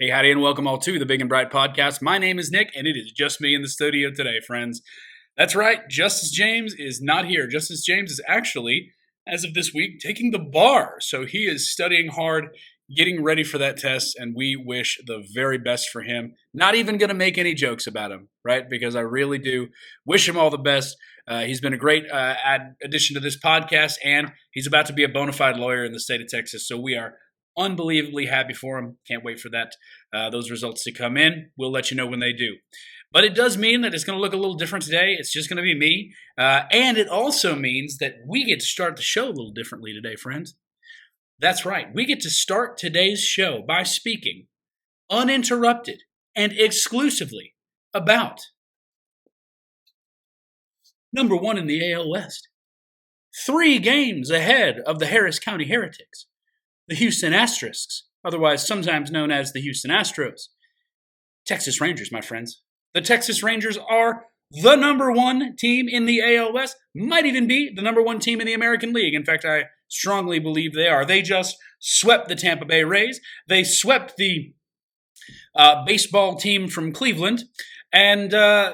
Hey, howdy, and welcome all to the Big and Bright Podcast. My name is Nick, and it is just me in the studio today, friends. That's right, Justice James is not here. Justice James is actually, as of this week, taking the bar. So he is studying hard, getting ready for that test, and we wish the very best for him. Not even going to make any jokes about him, right? Because I really do wish him all the best. He's been a great addition to this podcast, and he's about to be a bona fide lawyer in the state of Texas. So we are unbelievably happy for him. Can't wait for those results to come in. We'll let you know when they do. But it does mean that it's going to look a little different today. It's just going to be me. And it also means that we get to start the show a little differently today, friends. That's right. We get to start today's show by speaking uninterrupted and exclusively about number one in the AL West. 3 games ahead of the Harris County Heretics. The Houston Asterisks, otherwise sometimes known as the Houston Astros. Texas Rangers, my friends. The Texas Rangers are the number one team in the AL West, might even be the number one team in the American League. In fact, I strongly believe they are. They just swept the Tampa Bay Rays. They swept the baseball team from Cleveland. And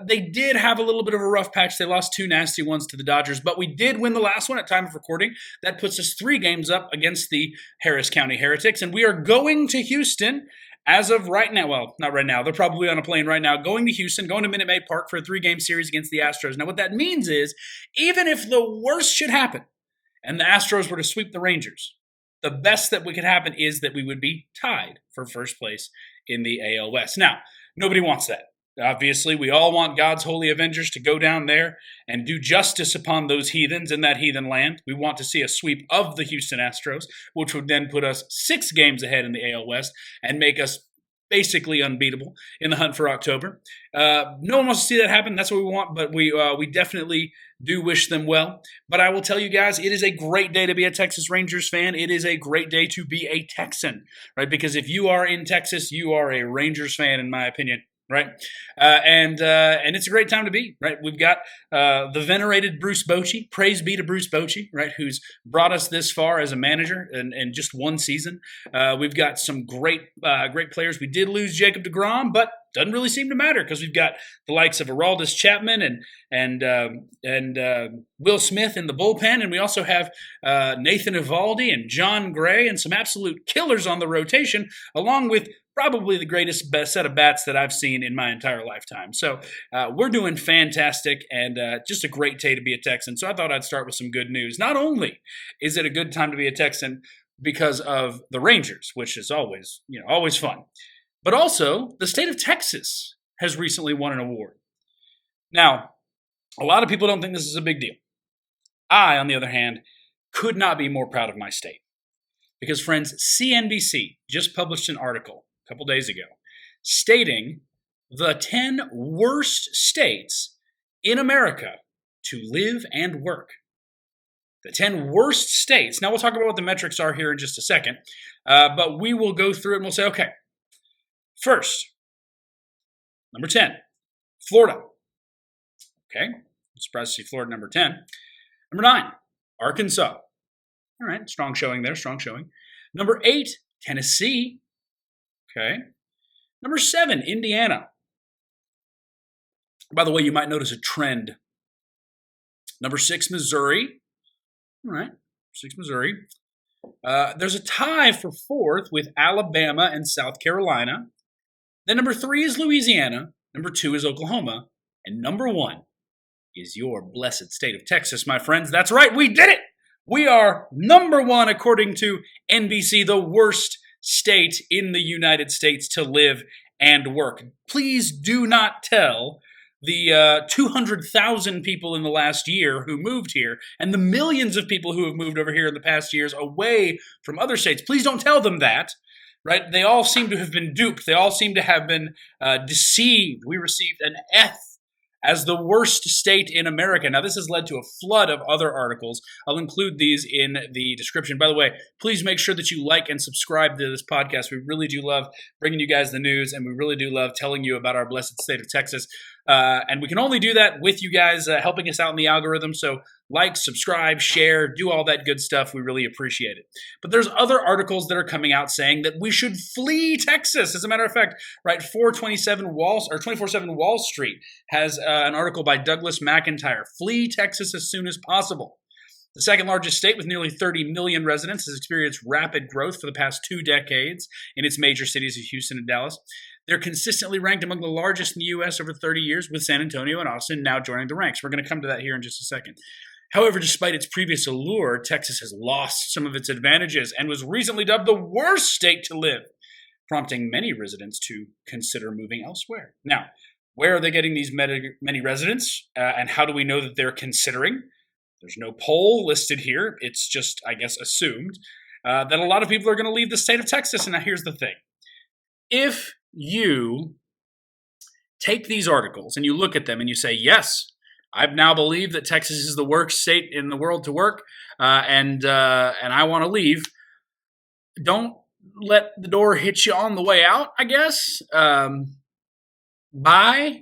they did have a little bit of a rough patch. They lost 2 nasty ones to the Dodgers, but we did win the last one at time of recording. That puts us 3 games up against the Harris County Heretics, and we are going to Houston as of right now. Well, not right now. They're probably on a plane right now, going to Houston, going to Minute Maid Park for a 3-game series against the Astros. Now, what that means is, even if the worst should happen and the Astros were to sweep the Rangers, the best that could happen is that we would be tied for first place in the AL West. Now, nobody wants that. Obviously, we all want God's holy avengers to go down there and do justice upon those heathens in that heathen land. We want to see a sweep of the Houston Astros, which would then put us 6 games ahead in the AL West and make us basically unbeatable in the hunt for October. No one wants to see that happen. That's what we want, but we definitely do wish them well. But I will tell you guys, it is a great day to be a Texas Rangers fan. It is a great day to be a Texan, right? Because if you are in Texas, you are a Rangers fan, in my opinion. Right, and it's a great time to be, right? We've got the venerated Bruce Bochy, praise be to Bruce Bochy, right, who's brought us this far as a manager in just one season. We've got some great players. We did lose Jacob deGrom, but doesn't really seem to matter because we've got the likes of Aroldis Chapman and Will Smith in the bullpen, and we also have Nathan Eovaldi and John Gray and some absolute killers on the rotation, along with probably the greatest best set of bats that I've seen in my entire lifetime. So we're doing fantastic, and just a great day to be a Texan. So I thought I'd start with some good news. Not only is it a good time to be a Texan because of the Rangers, which is always fun, but also the state of Texas has recently won an award. Now, a lot of people don't think this is a big deal. I, on the other hand, could not be more proud of my state. Because, friends, CNBC just published an article a couple days ago stating the 10 worst states in America to live and work. The 10 worst states. Now, we'll talk about what the metrics are here in just a second, but we will go through it and we'll say, okay, first, number 10, Florida. Okay, I'm surprised to see Florida number 10. Number 9, Arkansas. All right, strong showing there, strong showing. Number 8, Tennessee. Okay. Number 7, Indiana. By the way, you might notice a trend. Number 6, Missouri. All right, 6, Missouri. There's a tie for 4th with Alabama and South Carolina. Then number 3 is Louisiana. Number 2 is Oklahoma. And number 1 is your blessed state of Texas, my friends. That's right, we did it! We are number 1, according to NBC, the worst state in the United States to live and work. Please do not tell the 200,000 people in the last year who moved here and the millions of people who have moved over here in the past years away from other states. Please don't tell them that, right? They all seem to have been duped. They all seem to have been deceived. We received an F as the worst state in America. Now, this has led to a flood of other articles. I'll include these in the description. By the way, please make sure that you like and subscribe to this podcast. We really do love bringing you guys the news, and we really do love telling you about our blessed state of Texas. And we can only do that with you guys helping us out in the algorithm. So Like, subscribe, share, do all that good stuff. We really appreciate it. But there's other articles that are coming out saying that we should flee Texas. As a matter of fact, right, 24/7 Wall Street has an article by Douglas McIntyre. Flee Texas as soon as possible. The second largest state with nearly 30 million residents has experienced rapid growth for the past 2 decades in its major cities of Houston and Dallas. They're consistently ranked among the largest in the U.S. over 30 years, with San Antonio and Austin now joining the ranks. We're going to come to that here in just a second. However, despite its previous allure, Texas has lost some of its advantages and was recently dubbed the worst state to live, prompting many residents to consider moving elsewhere. Now, where are they getting these many residents, and how do we know that they're considering? There's no poll listed here. It's just, I guess, assumed that a lot of people are going to leave the state of Texas. And now here's the thing. If you take these articles and you look at them and you say, yes, I now believe that Texas is the worst state in the world to work, and I want to leave, don't let the door hit you on the way out, I guess. Bye.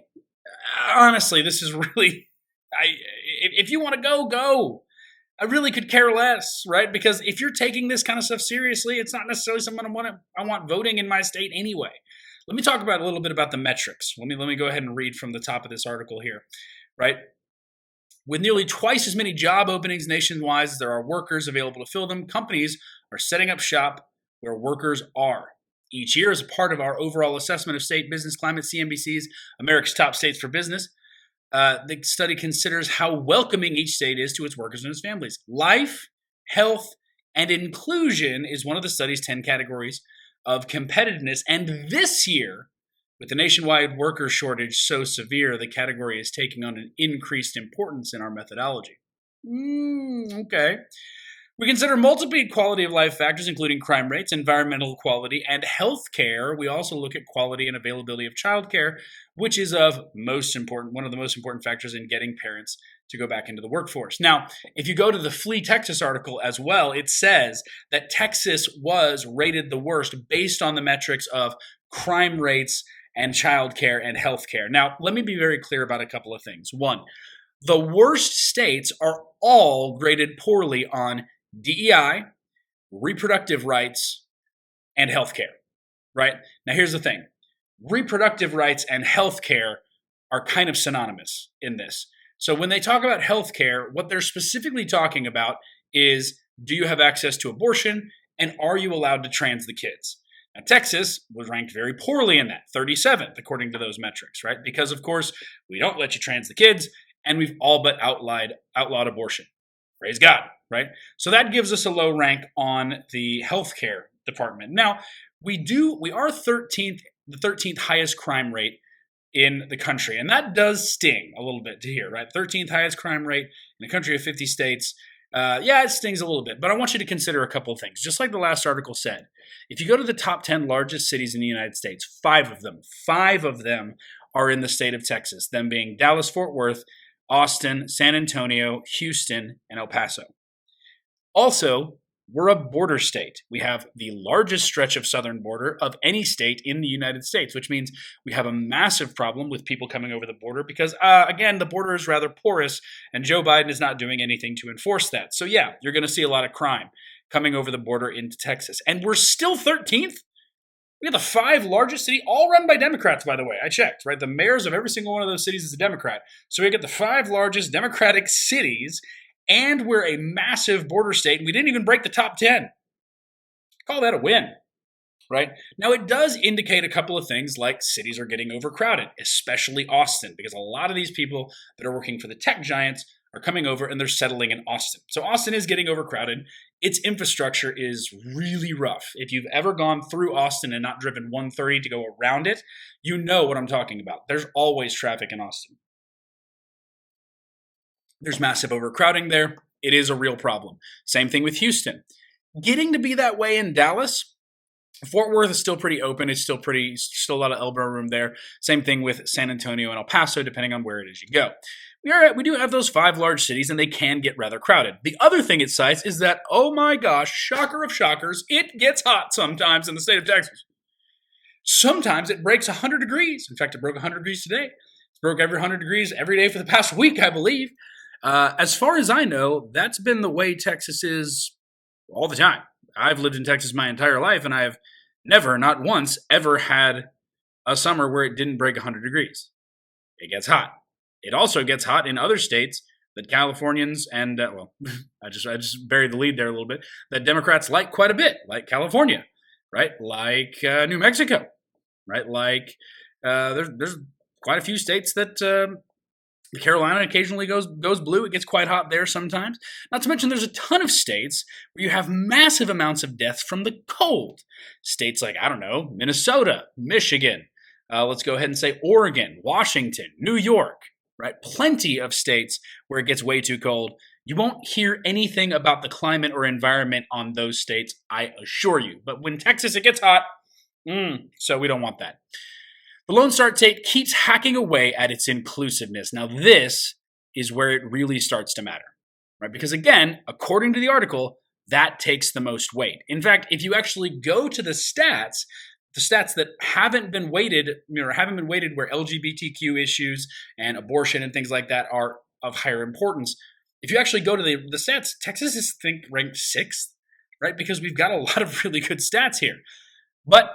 Honestly, this is really... if you want to go. I really could care less, right? Because if you're taking this kind of stuff seriously, it's not necessarily someone I want voting in my state anyway. Let me talk about a little bit about the metrics. Let me go ahead and read from the top of this article here, right? With nearly twice as many job openings nationwide as there are workers available to fill them, companies are setting up shop where workers are. Each year, as a part of our overall assessment of state business climate, CNBC's America's Top States for Business, the study considers how welcoming each state is to its workers and its families. Life, health, and inclusion is one of the study's 10 categories of competitiveness. And this year, with the nationwide worker shortage so severe, the category is taking on an increased importance in our methodology. Okay. We consider multiple quality of life factors, including crime rates, environmental quality, and health care. We also look at quality and availability of childcare, which is one of the most important factors in getting parents to go back into the workforce. Now, if you go to the Flee Texas article as well, it says that Texas was rated the worst based on the metrics of crime rates and childcare and health care. Now, let me be very clear about a couple of things. One, the worst states are all graded poorly on DEI, reproductive rights, and healthcare, right? Now, here's the thing. Reproductive rights and healthcare are kind of synonymous in this. So when they talk about healthcare, what they're specifically talking about is, do you have access to abortion, and are you allowed to trans the kids? Now, Texas was ranked very poorly in that, 37th, according to those metrics, right? Because, of course, we don't let you trans the kids, and we've all but outlawed abortion. Praise God, right? So that gives us a low rank on the healthcare department. Now, we are the 13th highest crime rate in the country, and that does sting a little bit to hear, right? 13th highest crime rate in a country of 50 states. It stings a little bit, but I want you to consider a couple of things. Just like the last article said, if you go to the top 10 largest cities in the United States, five of them are in the state of Texas, them being Dallas, Fort Worth, Austin, San Antonio, Houston, and El Paso. Also, we're a border state. We have the largest stretch of southern border of any state in the United States, which means we have a massive problem with people coming over the border because, again, the border is rather porous, and Joe Biden is not doing anything to enforce that. So, yeah, you're going to see a lot of crime coming over the border into Texas. And we're still 13th. We have the 5 largest cities, all run by Democrats, by the way. I checked, right? The mayors of every single one of those cities is a Democrat. So we get the 5 largest Democratic cities, and we're a massive border state, and we didn't even break the top 10. Call that a win, right? Now, it does indicate a couple of things, like cities are getting overcrowded, especially Austin, because a lot of these people that are working for the tech giants are coming over and they're settling in Austin. So Austin is getting overcrowded. Its infrastructure is really rough. If you've ever gone through Austin and not driven 130 to go around it, you know what I'm talking about. There's always traffic in Austin. There's massive overcrowding there. It is a real problem. Same thing with Houston. Getting to be that way in Dallas. Fort Worth is still pretty open. It's still a lot of elbow room there. Same thing with San Antonio and El Paso, depending on where it is you go. We do have those 5 large cities, and they can get rather crowded. The other thing it cites is that, oh my gosh, shocker of shockers, it gets hot sometimes in the state of Texas. Sometimes it breaks 100 degrees. In fact, it broke 100 degrees today. It's broke every 100 degrees every day for the past week, I believe. As far as I know, that's been the way Texas is all the time. I've lived in Texas my entire life, and I have never, not once, ever had a summer where it didn't break 100 degrees. It gets hot. It also gets hot in other states that Californians and, I just buried the lead there a little bit, that Democrats like quite a bit, like California, right? Like New Mexico, right? Like there's quite a few states that Carolina occasionally goes blue. It gets quite hot there sometimes. Not to mention there's a ton of states where you have massive amounts of deaths from the cold. States like, I don't know, Minnesota, Michigan, let's go ahead and say Oregon, Washington, New York, right? Plenty of states where it gets way too cold. You won't hear anything about the climate or environment on those states, I assure you. But when Texas, it gets hot, so we don't want that. The Lone Star State keeps hacking away at its inclusiveness. Now, this is where it really starts to matter, right? Because again, according to the article, that takes the most weight. In fact, if you actually go to the stats that haven't been weighted, haven't been weighted where LGBTQ issues and abortion and things like that are of higher importance, if you actually go to the stats, Texas is, I think, ranked 6th, right? Because we've got a lot of really good stats here. But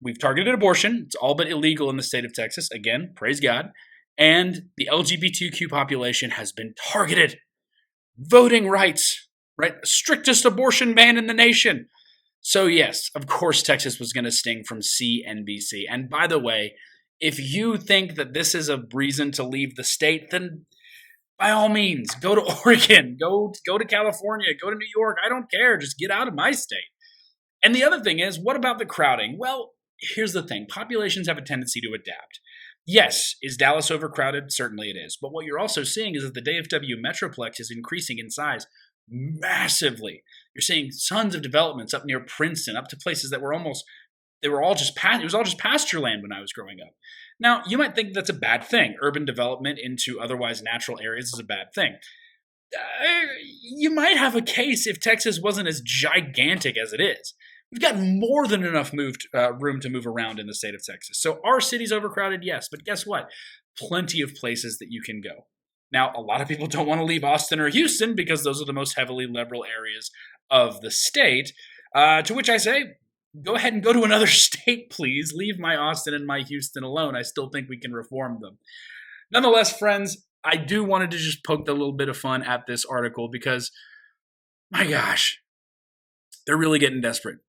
we've targeted abortion. It's all but illegal in the state of Texas. Again, praise God. And the LGBTQ population has been targeted. Voting rights, right? Strictest abortion ban in the nation. So yes, of course Texas was going to sting from CNBC. And by the way, if you think that this is a reason to leave the state, then by all means, go to Oregon, go to California, go to New York. I don't care. Just get out of my state. And the other thing is, what about the crowding? Well, here's the thing. Populations have a tendency to adapt. Yes, is Dallas overcrowded? Certainly it is. But what you're also seeing is that the DFW Metroplex is increasing in size massively. You're seeing tons of developments up near Princeton, up to places that were it was all just pasture land when I was growing up. Now, you might think that's a bad thing. Urban development into otherwise natural areas is a bad thing. You might have a case if Texas wasn't as gigantic as it is. We've got more than enough room to move around in the state of Texas. So are cities overcrowded? Yes. But guess what? Plenty of places that you can go. Now, a lot of people don't want to leave Austin or Houston because those are the most heavily liberal areas of the state, to which I say, go ahead and go to another state, please. Leave my Austin and my Houston alone. I still think we can reform them. Nonetheless, friends, I do wanted to just poke a little bit of fun at this article because, my gosh, they're really getting desperate.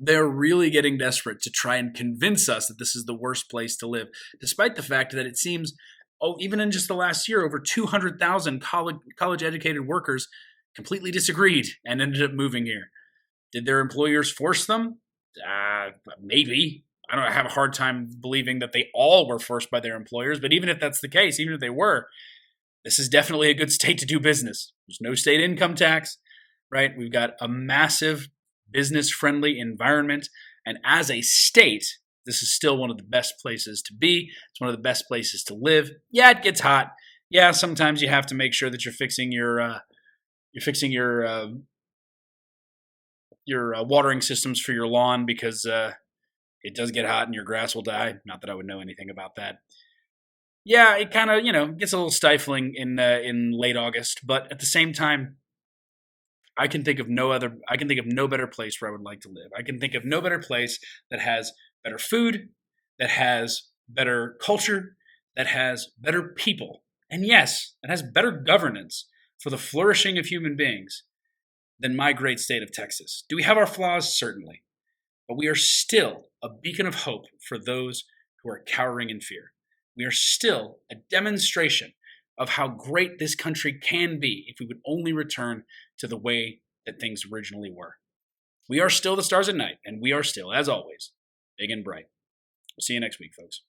They're really getting desperate to try and convince us that this is the worst place to live, despite the fact that it seems, even in just the last year, over 200,000 college-educated workers completely disagreed and ended up moving here. Did their employers force them? Maybe. I have a hard time believing that they all were forced by their employers, but even if that's the case, even if they were, this is definitely a good state to do business. There's no state income tax, right? We've got a massive business-friendly environment, and as a state, this is still one of the best places to be. It's one of the best places to live. Yeah, it gets hot. Yeah, sometimes you have to make sure that you're fixing your watering systems for your lawn because it does get hot and your grass will die. Not that I would know anything about that. Yeah, it kind of gets a little stifling in late August, but at the same time, I can think of no better place where I would like to live. I can think of no better place that has better food, that has better culture, that has better people, and yes, that has better governance for the flourishing of human beings than my great state of Texas. Do we have our flaws? Certainly. But we are still a beacon of hope for those who are cowering in fear. We are still a demonstration of how great this country can be if we would only return to the way that things originally were. We are still the stars at night, and we are still, as always, big and bright. We'll see you next week, folks.